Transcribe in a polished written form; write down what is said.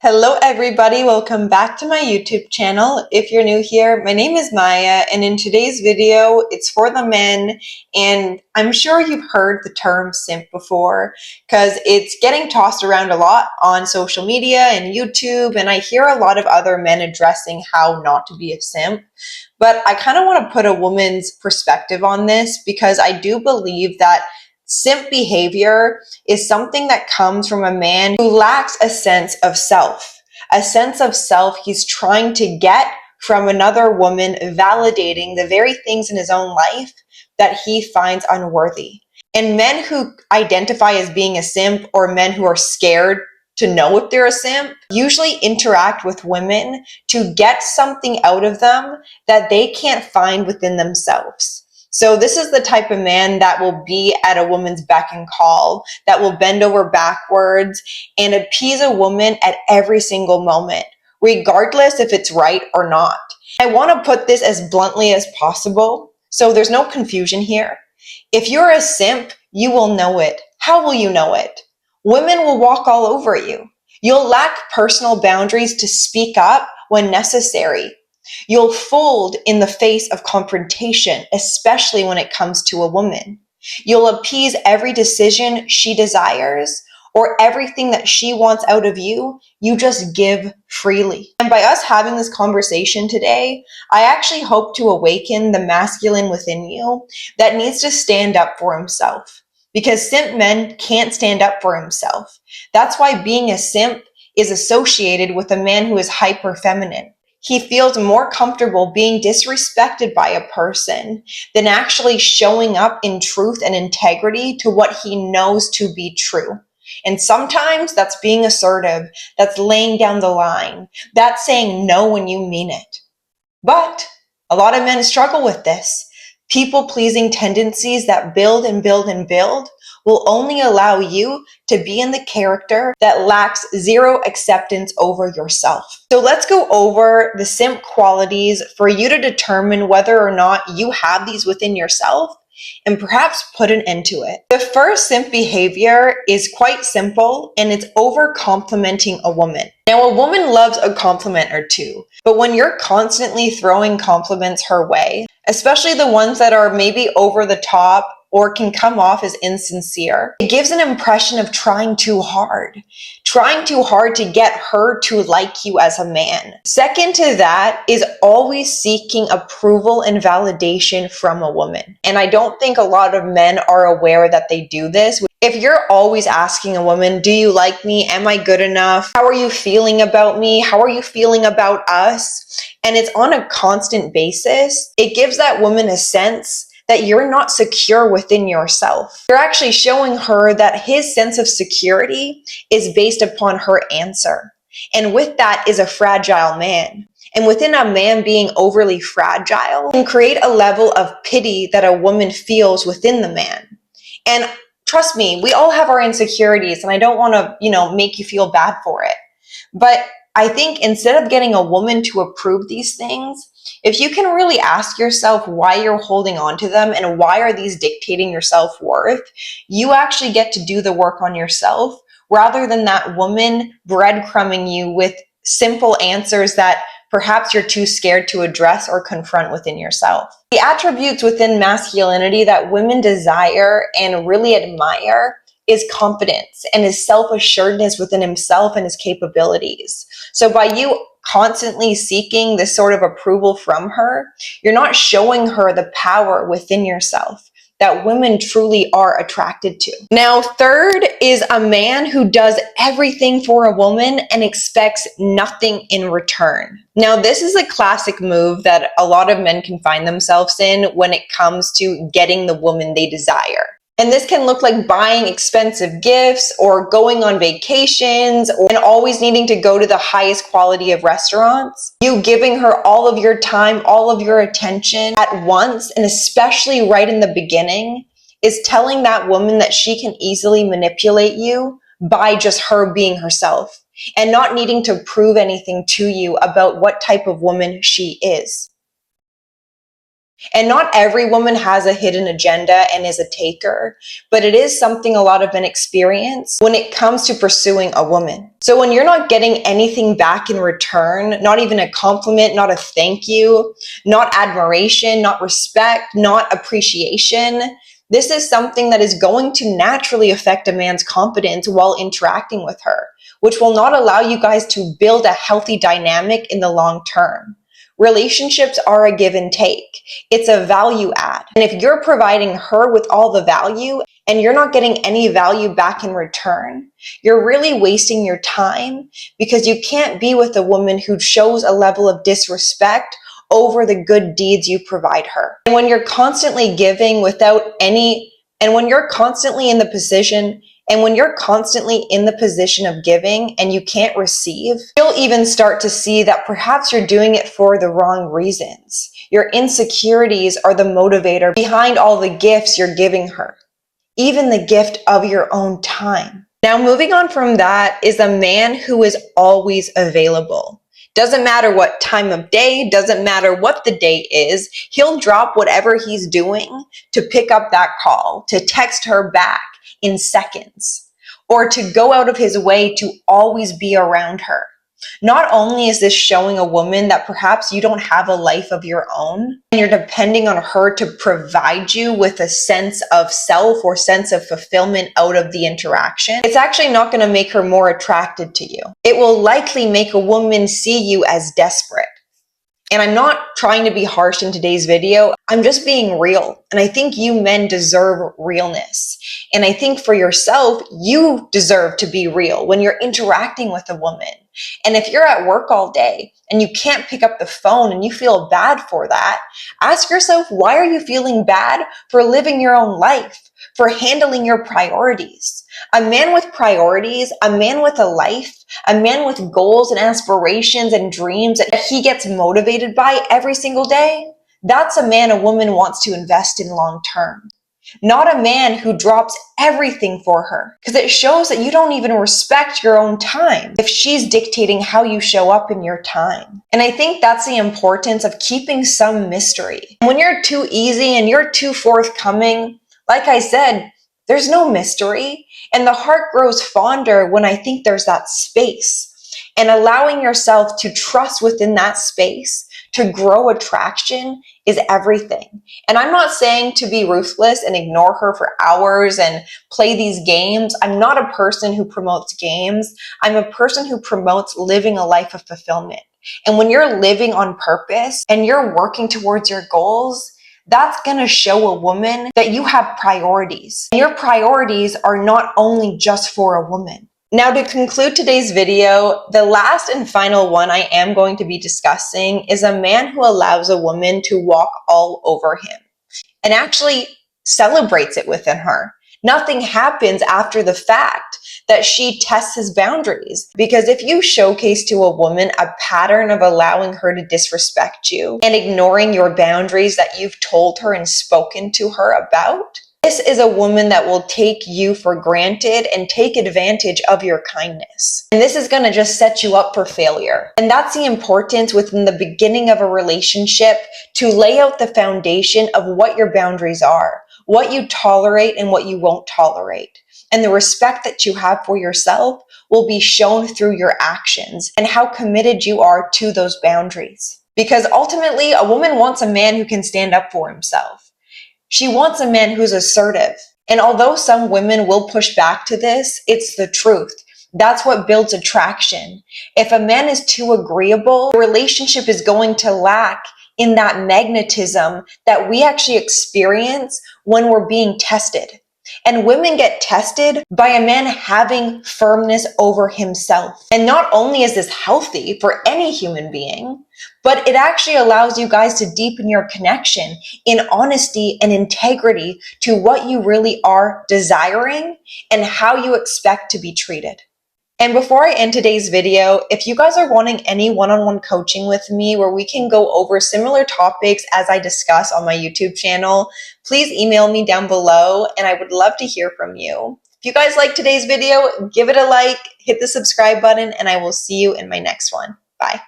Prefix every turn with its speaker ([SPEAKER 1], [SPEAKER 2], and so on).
[SPEAKER 1] Hello everybody, welcome back to my YouTube channel. If you're new here, my name is Maya, and in today's video, it's for the men, and I'm sure you've heard the term simp before because it's getting tossed around a lot on social media and YouTube, and I hear a lot of other men addressing how not to be a simp. But I kind of want to put a woman's perspective on this because I do believe that simp behavior is something that comes from a man who lacks a sense of self. A sense of self he's trying to get from another woman, validating the very things in his own life that he finds unworthy. And men who identify as being a simp, or men who are scared to know if they're a simp, usually interact with women to get something out of them that they can't find within themselves. So this is the type of man that will be at a woman's beck and call, that will bend over backwards and appease a woman at every single moment, regardless if it's right or not. I want to put this as bluntly as possible, so there's no confusion here. If you're a simp, you will know it. How will you know it? Women will walk all over you. You'll lack personal boundaries to speak up when necessary. You'll fold in the face of confrontation, especially when it comes to a woman. You'll appease every decision she desires, or everything that she wants out of you, you just give freely. And by us having this conversation today, I actually hope to awaken the masculine within you that needs to stand up for himself. Because simp men can't stand up for himself. That's why being a simp is associated with a man who is hyper feminine. He feels more comfortable being disrespected by a person than actually showing up in truth and integrity to what he knows to be true. And sometimes that's being assertive, that's laying down the line, that's saying no when you mean it. But a lot of men struggle with this. People-pleasing tendencies that build and build and build will only allow you to be in the character that lacks zero acceptance over yourself. So let's go over the simp qualities for you to determine whether or not you have these within yourself and perhaps put an end to it. The first simp behavior is quite simple, and it's over complimenting a woman. Now, a woman loves a compliment or two, but when you're constantly throwing compliments her way, especially the ones that are maybe over the top or can come off as insincere, it gives an impression of trying too hard to get her to like you as a man. Second to that is always seeking approval and validation from a woman. And I don't think a lot of men are aware that they do this. If you're always asking a woman, do you like me? Am I good enough? How are you feeling about me? How are you feeling about us? And it's on a constant basis, it gives that woman a sense that you're not secure within yourself. You're actually showing her that his sense of security is based upon her answer. And with that is a fragile man. And within a man being overly fragile can create a level of pity that a woman feels within the man. And trust me, we all have our insecurities, and I don't want to, make you feel bad for it. But I think instead of getting a woman to approve these things, if you can really ask yourself why you're holding on to them and why are these dictating your self-worth, you actually get to do the work on yourself rather than that woman breadcrumbing you with simple answers that perhaps you're too scared to address or confront within yourself. The attributes within masculinity that women desire and really admire is confidence and his self-assuredness within himself and his capabilities. So by you constantly seeking this sort of approval from her, you're not showing her the power within yourself that women truly are attracted to. Now, third is a man who does everything for a woman and expects nothing in return. Now, this is a classic move that a lot of men can find themselves in when it comes to getting the woman they desire. And this can look like buying expensive gifts or going on vacations and always needing to go to the highest quality of restaurants. You giving her all of your time, all of your attention at once, and especially right in the beginning, is telling that woman that she can easily manipulate you by just her being herself and not needing to prove anything to you about what type of woman she is. And not every woman has a hidden agenda and is a taker, but it is something a lot of men experience when it comes to pursuing a woman. So when you're not getting anything back in return, not even a compliment, not a thank you, not admiration, not respect, not appreciation, this is something that is going to naturally affect a man's confidence while interacting with her, which will not allow you guys to build a healthy dynamic in the long term. Relationships are a give and take. It's a value add. And if you're providing her with all the value and you're not getting any value back in return, you're really wasting your time, because you can't be with a woman who shows a level of disrespect over the good deeds you provide her. And when you're constantly giving without any, and when you're constantly in the position of giving and you can't receive, you'll even start to see that perhaps you're doing it for the wrong reasons. Your insecurities are the motivator behind all the gifts you're giving her, even the gift of your own time. Now, moving on from that is a man who is always available. Doesn't matter what time of day, doesn't matter what the day is, he'll drop whatever he's doing to pick up that call, to text her back in seconds, or to go out of his way to always be around her. Not only is this showing a woman that perhaps you don't have a life of your own and you're depending on her to provide you with a sense of self or sense of fulfillment out of the interaction, it's actually not going to make her more attracted to you. It will likely make a woman see you as desperate. And I'm not trying to be harsh in today's video. I'm just being real. And I think you men deserve realness. And I think for yourself, you deserve to be real when you're interacting with a woman. And if you're at work all day and you can't pick up the phone and you feel bad for that, ask yourself, why are you feeling bad for living your own life, for handling your priorities? A man with priorities, a man with a life, a man with goals and aspirations and dreams that he gets motivated by every single day, that's a man a woman wants to invest in long term. Not a man who drops everything for her, because it shows that you don't even respect your own time if she's dictating how you show up in your time. And I think that's the importance of keeping some mystery. When you're too easy and you're too forthcoming, like I said, there's no mystery, and the heart grows fonder when I think there's that space. And allowing yourself to trust within that space to grow attraction is everything. And I'm not saying to be ruthless and ignore her for hours and play these games. I'm not a person who promotes games. I'm a person who promotes living a life of fulfillment. And when you're living on purpose and you're working towards your goals, that's going to show a woman that you have priorities. And your priorities are not only just for a woman. Now, to conclude today's video, the last and final one I am going to be discussing is a man who allows a woman to walk all over him and actually celebrates it within her. Nothing happens after the fact that she tests his boundaries. Because if you showcase to a woman a pattern of allowing her to disrespect you and ignoring your boundaries that you've told her and spoken to her about, this is a woman that will take you for granted and take advantage of your kindness. And this is going to just set you up for failure. And that's the importance within the beginning of a relationship, to lay out the foundation of what your boundaries are, what you tolerate and what you won't tolerate. And the respect that you have for yourself will be shown through your actions and how committed you are to those boundaries. Because ultimately, a woman wants a man who can stand up for himself. She wants a man who's assertive. And although some women will push back to this, it's the truth. That's what builds attraction. If a man is too agreeable, the relationship is going to lack in that magnetism that we actually experience when we're being tested. And women get tested by a man having firmness over himself. And not only is this healthy for any human being, but it actually allows you guys to deepen your connection in honesty and integrity to what you really are desiring and how you expect to be treated. And before I end today's video, if you guys are wanting any one-on-one coaching with me where we can go over similar topics as I discuss on my YouTube channel, please email me down below and I would love to hear from you. If you guys like today's video, give it a like, hit the subscribe button, and I will see you in my next one. Bye.